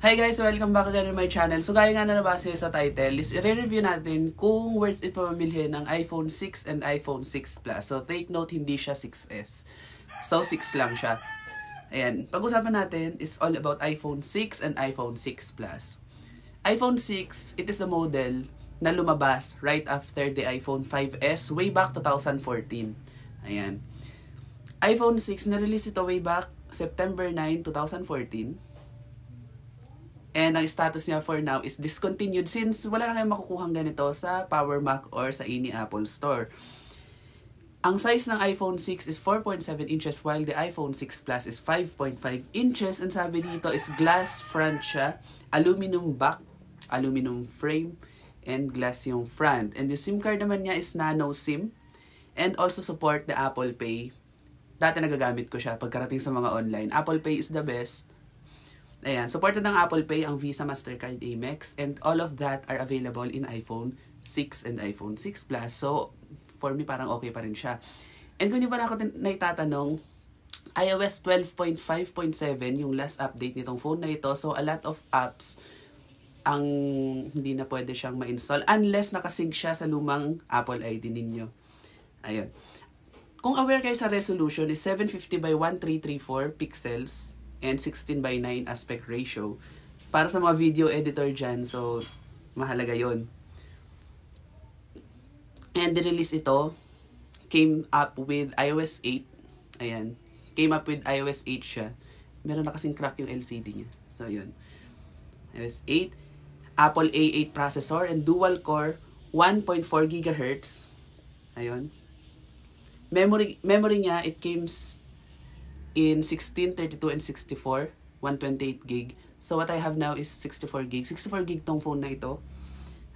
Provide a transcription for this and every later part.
Hi guys! Welcome back again to my channel. So gaya nga na nabase sa title, is i-review natin kung worth it pa mamili ng iPhone 6 and iPhone 6 Plus. So take note, hindi siya 6S. So 6 lang siya. Ayan, pag-usapan natin is all about iPhone 6 and iPhone 6 Plus. iPhone 6, it is a model na lumabas right after the iPhone 5S way back 2014. Ayan. iPhone 6, na-release ito way back September 9, 2014. And ang status niya for now is discontinued since wala na kayong makukuhang ganito sa Power Mac or sa any Apple Store. Ang size ng iPhone 6 is 4.7 inches while the iPhone 6 Plus is 5.5 inches. And sabi dito is glass front siya, aluminum back, aluminum frame, and glass yung front. And the SIM card naman niya is nano SIM and also support the Apple Pay. Dati nagagamit ko siya pagkarating sa mga online. Apple Pay is the best. Ayan, supported ng Apple Pay ang Visa, Mastercard, Amex, and all of that are available in iPhone 6 and iPhone 6 Plus. So, for me, parang okay pa rin siya. And kung di ba na ako naitatanong, iOS 12.5.7 yung last update nitong phone na ito. So, a lot of apps ang hindi na pwede siyang ma-install unless nakasync siya sa lumang Apple ID ninyo. Ayun. Kung aware kayo sa resolution is 750 by 1334 pixels and 16 by 9 aspect ratio. Para sa mga video editor dyan, so mahalaga yon. And the release ito came up with iOS 8. Ayan. Came up with iOS 8 siya. Meron na kasing crack yung LCD niya. So yun. iOS 8. Apple A8 processor and dual core 1.4 GHz. Ayun. Memory niya, it comes in 16, 32, and 64, 128 gig. So what I have now is 64 gig. 64 gig tong phone na ito.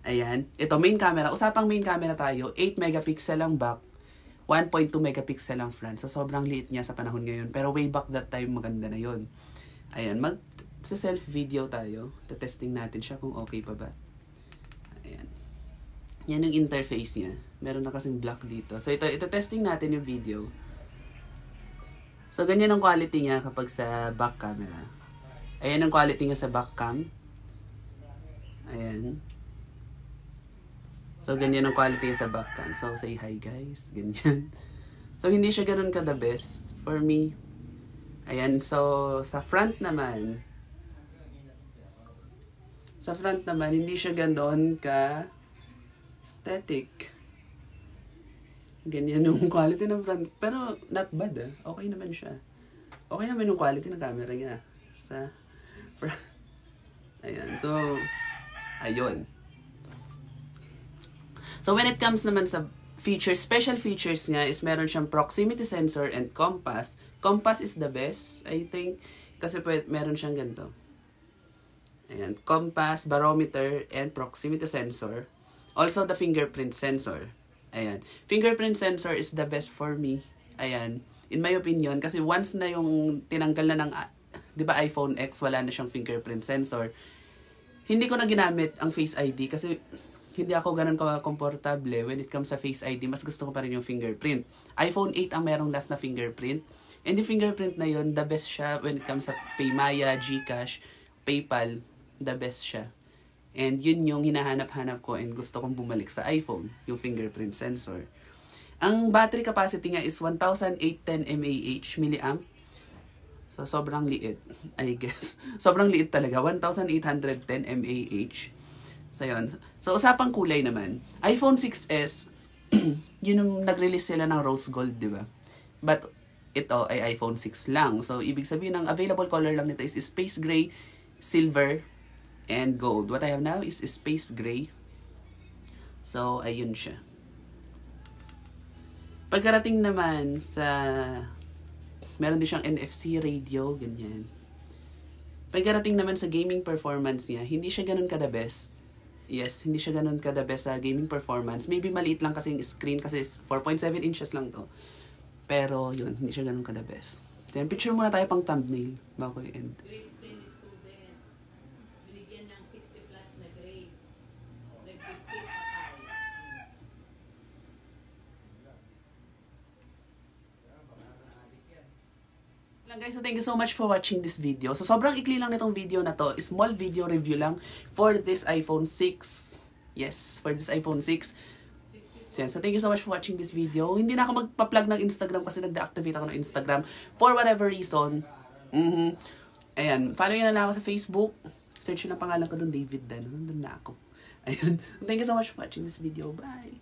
Ayan. Ito, main camera. Usapang main camera tayo. 8 megapixel ang back. 1.2 megapixel ang front. So sobrang liit niya sa panahon ngayon. Pero way back that time, maganda na yon. Ayan. Sa self video tayo. Testing natin siya kung okay pa ba. Ayan. Yan yung interface niya. Meron na kasing block dito. So ito testing natin yung video. So, ganyan ang quality niya kapag sa back camera. Ayan ang quality niya sa back cam. Ayan. So, ganyan ang quality niya sa back cam. So, say hi guys. Ganyan. So, hindi siya ganun ka the best for me. Ayan. So, sa front naman, hindi siya ganun ka static. Ganyan yung quality ng front. Pero, not bad Okay naman siya. Okay naman yung quality ng camera niya. Sa front. Ayan. So, ayun. So, when it comes naman sa features, special features niya is meron siyang proximity sensor and compass. Compass is the best, I think. Kasi meron siyang ganito. Ayan. Compass, barometer, and proximity sensor. Also, the fingerprint sensor. Ayan. Fingerprint sensor is the best for me. Ayan. In my opinion, kasi once na yung tinanggal na ng, di ba iPhone X, wala na siyang fingerprint sensor. Hindi ko na ginamit ang Face ID kasi hindi ako ganun komportable when it comes sa Face ID. Mas gusto ko pa rin yung fingerprint. iPhone 8 ang merong last na fingerprint. And the fingerprint na yun, the best siya when it comes sa Paymaya, GCash, PayPal, the best siya. And yun yung hinahanap-hanap ko and gusto kong bumalik sa iPhone, yung fingerprint sensor. Ang battery capacity nga is 1,810 mAh. So, sobrang liit, I guess. Sobrang liit talaga, 1,810 mAh. So, yun. So, usapang kulay naman. iPhone 6S, yun yung nag-release sila ng rose gold, di ba? But, ito ay iPhone 6 lang. So, ibig sabihin ng available color lang nito is space gray, silver, and gold. What I have now is space gray. So, ayun siya. Pagkarating naman sa meron din siyang NFC radio, ganyan. Pagkarating naman sa gaming performance niya, hindi siya ganun ka the best. Yes, hindi siya ganun ka the best sa gaming performance. Maybe maliit lang kasi yung screen kasi 4.7 inches lang to. Pero yun, hindi siya ganun ka the best. Then, picture muna tayo pang thumbnail bago i-end. Lang guys, so thank you so much for watching this video. So sobrang ikli lang nitong video na to. Small video review lang for this iPhone 6. Yes, for this iPhone 6. So thank you so much for watching this video. Hindi na ako magpa-plug ng Instagram kasi nag-deactivate ako ng Instagram for whatever reason. Ayan, follow nyo na lang ako sa Facebook. Search nyo ng pangalan ko doon, David Dan. Nandun na ako. Ayan, thank you so much for watching this video. Bye!